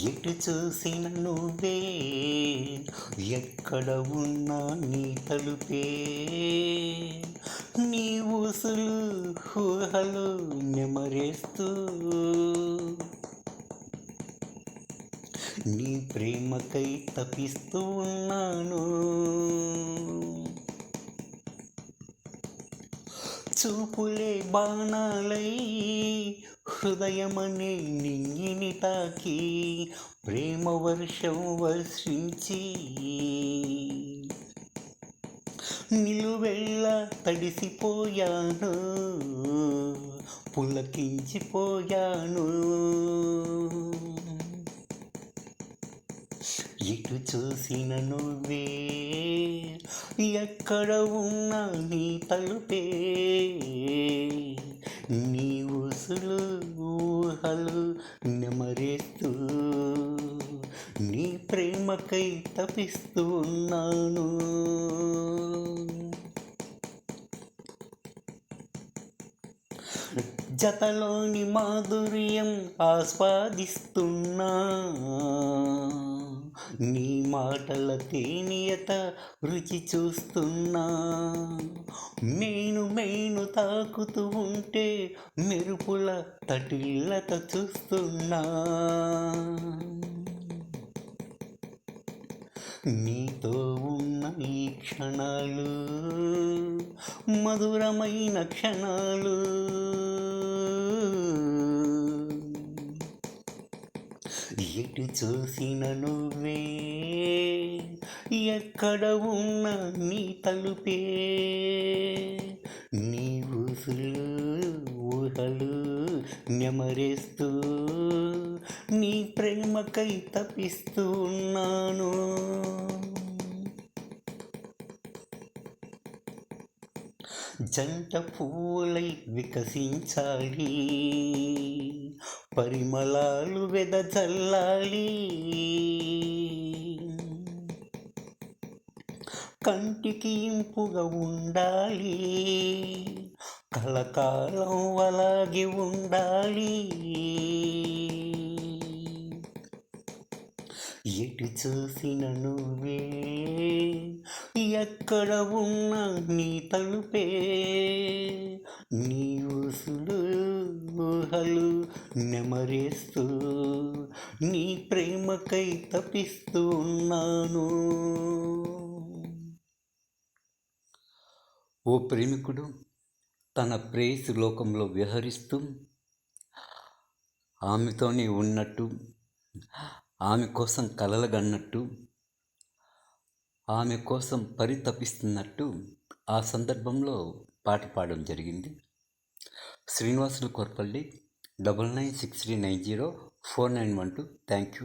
ఎటు చూసిన నువ్వే, ఎక్కడ ఉన్నా నీ తలుపే, నీ ఊసులు ఊహలు నెమరేస్తూ నీ ప్రేమకై తపిస్తూ ఉన్నాను. చూపులే బాణాలై హృదయమనే నింగిని తాకి ప్రేమ వర్షం వర్షించి నిలువెళ్ళ తడిసిపోయాను, పులకించిపోయాను. ఎటు చూసిన నువ్వే, ఎక్కడ ఉన్నా నీ తలుపే, నీ ఊసులు ఊహలు నెమరేస్తూ నీ ప్రేమకై తపిస్తూ ఉన్నాను. జతలోని మాధుర్యం ఆస్వాదిస్తున్నా, నీ మాటల తేనియత రుచి చూస్తున్నా, మేను తాకుతూ ఉంటే మెరుపుల తటిల్లత చూస్తున్నా. నీతో ఉన్న ఈ క్షణాలు మధురమైన క్షణాలు, ఎటు చూసిన నువ్వే, ఎక్కడ ఉన్న నీ తలుపే, నీ ఊసులు ఊహలు నెమరేస్తూ నీ ప్రేమకై తపిస్తూ ఉన్నాను. జంట పూలై వికసించాలి, పరిమళాలు వెదజల్లాలి, కంటికి ఇంపుగా ఉండాలి, కలకాలం అలాగే ఉండాలి. ఎటు చూసిన నువ్వే, ఎక్కడ ఉన్నా నీ తలుపే, నీ ఊసులు ఊహలు నెమరేస్తూ నీ ప్రేమకై తపిస్తూ ఉన్నాను. ఓ ప్రేమికుడు తన ప్రేయసి లోకంలో విహరిస్తూ ఆమెతోనే ఉన్నట్టు, ఆమె కోసం కలలుగన్నట్టు, ఆమె కోసం పరితపిస్తున్నట్టు ఆ సందర్భంలో పాట పాడడం జరిగింది. శ్రీనివాసులు కొరపల్లి 9963904912. Thank you.